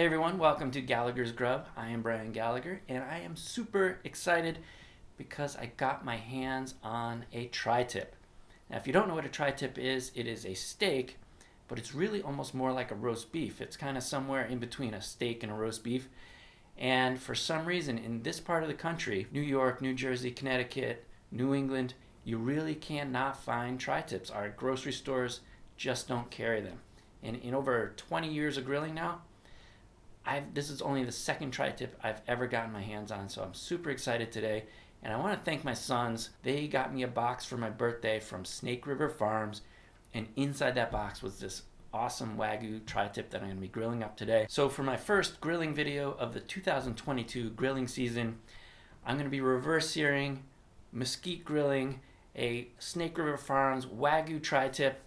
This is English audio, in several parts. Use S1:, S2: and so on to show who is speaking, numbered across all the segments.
S1: Hey everyone, welcome to Gallagher's Grub. I am Brian Gallagher and I am super excited because I got my hands on a tri-tip. Now if you don't know what a tri-tip is, it is a steak, but it's really almost more like a roast beef. It's kind of somewhere in between a steak and a roast beef. And for some reason in this part of the country, New York, New Jersey, Connecticut, New England, you really cannot find tri-tips. Our grocery stores just don't carry them. And in over 20 years of grilling now, this is only the second tri-tip I've ever gotten my hands on, so I'm super excited today. And I want to thank my sons. They got me a box for my birthday from Snake River Farms, and inside that box was this awesome Wagyu tri-tip that I'm going to be grilling up today. So for my first grilling video of the 2022 grilling season, I'm going to be reverse searing, Mesquite grilling, a Snake River Farms Wagyu tri-tip.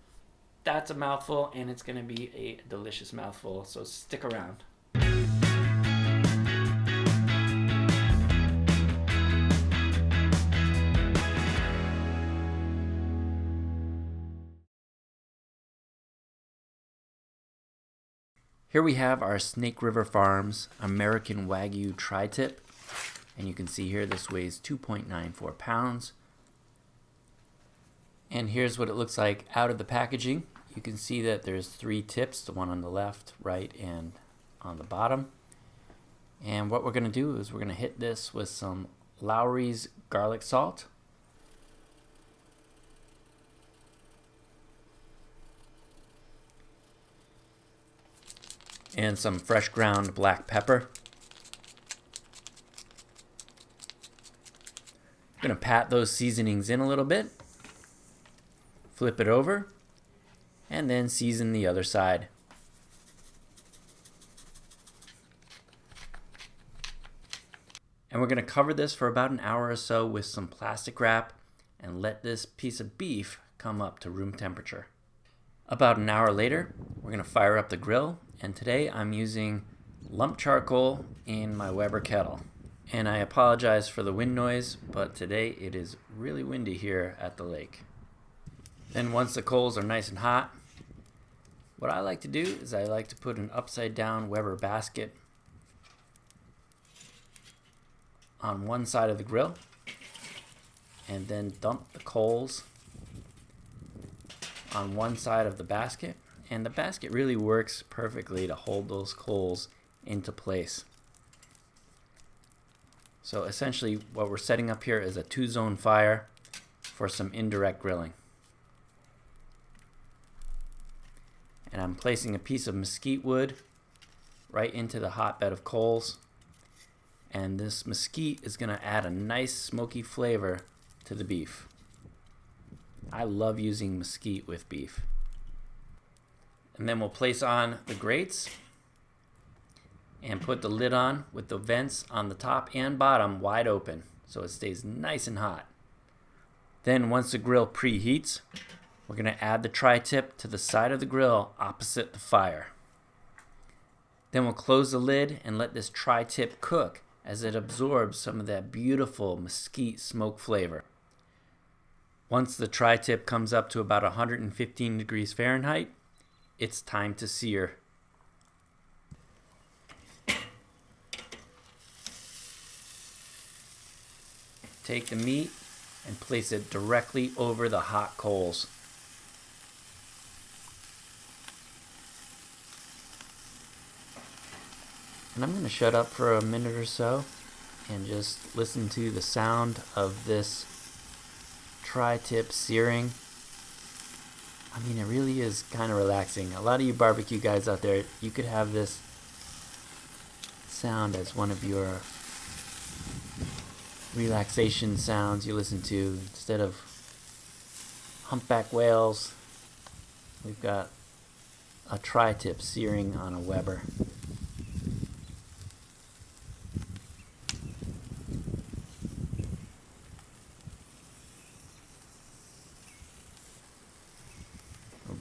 S1: That's a mouthful, and it's going to be a delicious mouthful, so stick around. Here we have our Snake River Farms American Wagyu Tri-Tip, and you can see here this weighs 2.94 pounds. And here's what it looks like out of the packaging. You can see that there's 3 tips, the one on the left, right, and on the bottom. And what we're going to do is we're going to hit this with some Lowry's garlic salt. And some fresh ground black pepper. I'm going to pat those seasonings in a little bit, flip it over, and then season the other side. And we're going to cover this for about an hour or so with some plastic wrap and let this piece of beef come up to room temperature. About an hour later, we're going to fire up the grill, and today I'm using lump charcoal in my Weber kettle. And I apologize for the wind noise, but today it is really windy here at the lake. Then once the coals are nice and hot, what I like to do is I like to put an upside down Weber basket on one side of the grill and then dump the coals on one side of the basket, and the basket really works perfectly to hold those coals into place. So essentially what we're setting up here is a 2-zone fire for some indirect grilling. And I'm placing a piece of mesquite wood right into the hotbed of coals, and this mesquite is going to add a nice smoky flavor to the beef. I love using mesquite with beef. And then we'll place on the grates and put the lid on with the vents on the top and bottom wide open so it stays nice and hot. Then once the grill preheats, we're going to add the tri-tip to the side of the grill opposite the fire. Then we'll close the lid and let this tri-tip cook as it absorbs some of that beautiful mesquite smoke flavor. Once the tri-tip comes up to about 115 degrees Fahrenheit, it's time to sear. Take the meat and place it directly over the hot coals. And I'm going to shut up for a minute or so and just listen to the sound of this tri-tip searing. I mean, it really is kind of relaxing. A lot of you barbecue guys out there, you could have this sound as one of your relaxation sounds you listen to. Instead of humpback whales, we've got a tri-tip searing on a Weber.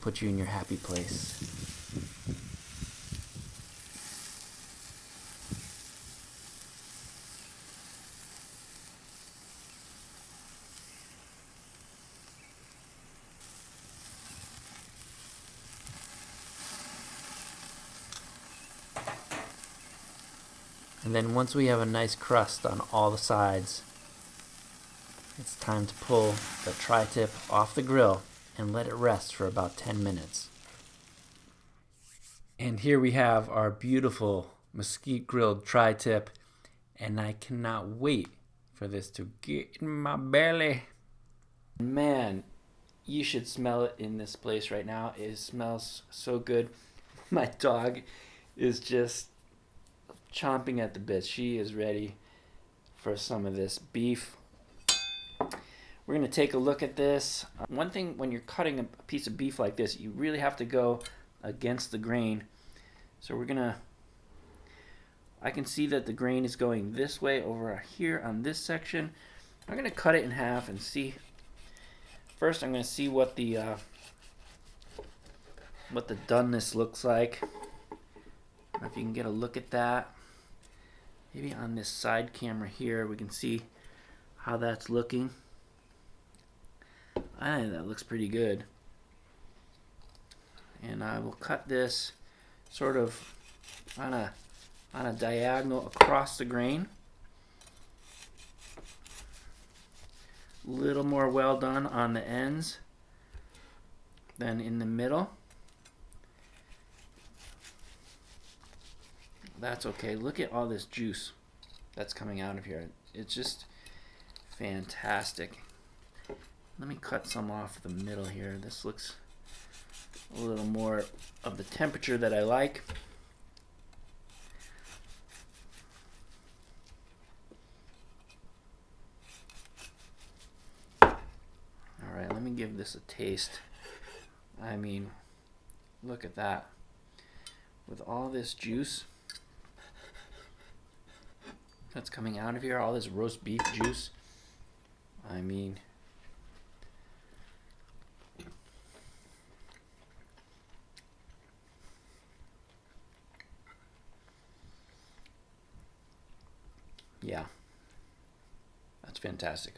S1: Put you in your happy place. And then once we have a nice crust on all the sides, it's time to pull the tri-tip off the grill and let it rest for about 10 minutes. And here we have our beautiful mesquite grilled tri-tip, and I cannot wait for this to get in my belly. Man, you should smell it in this place right now. It smells so good. My dog is just chomping at the bit. She is ready for some of this beef. We're going to take a look at this. One thing, when you're cutting a piece of beef like this, you really have to go against the grain. So we're going to, I can see that the grain is going this way over here on this section. I'm going to cut it in half and see. First, I'm going to see what the doneness looks like. I don't know if you can get a look at that. Maybe on this side camera here, we can see how that's looking. I think that looks pretty good. And I will cut this sort of on a diagonal across the grain. A little more well done on the ends than in the middle. That's okay. Look at all this juice that's coming out of here. It's just fantastic. Let me cut some off the middle here. This looks a little more of the temperature that I like. All right, let me give this a taste. I mean, look at that. With all this juice that's coming out of here, all this roast beef juice, I mean, yeah, that's fantastic.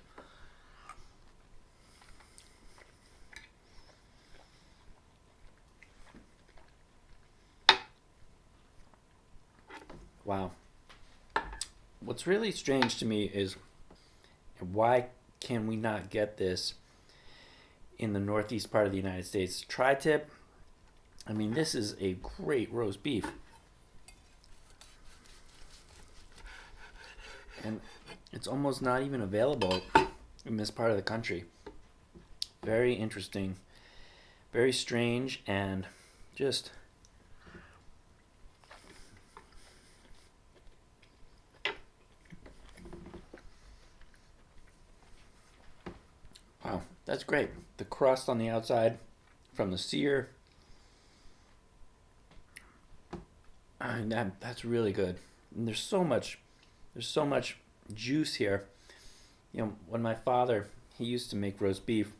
S1: Wow. What's really strange to me is why can we not get this in the northeast part of the United States? Tri-tip, I mean, this is a great roast beef. And it's almost not even available in this part of the country. Very interesting, very strange, and just wow, that's great. The crust on the outside from the sear, that's really good. And there's so much juice here. You know, when my father, he used to make roast beef,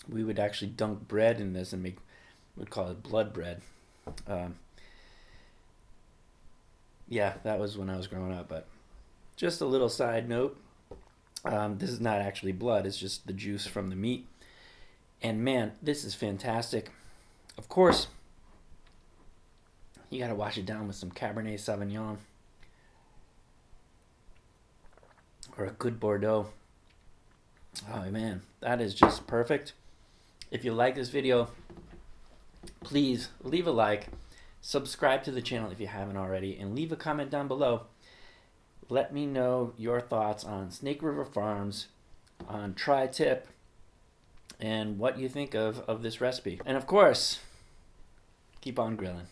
S1: we would actually dunk bread in this and we'd call it blood bread. Yeah, that was when I was growing up. But just a little side note, this is not actually blood, it's just the juice from the meat. And man, this is fantastic. Of course, you gotta wash it down with some Cabernet Sauvignon or a good Bordeaux. Oh man, that is just perfect. If you like this video, please leave a like, subscribe to the channel if you haven't already, and leave a comment down below. Let me know your thoughts on Snake River Farms, on tri-tip, and what you think of this recipe. And of course, keep on grilling.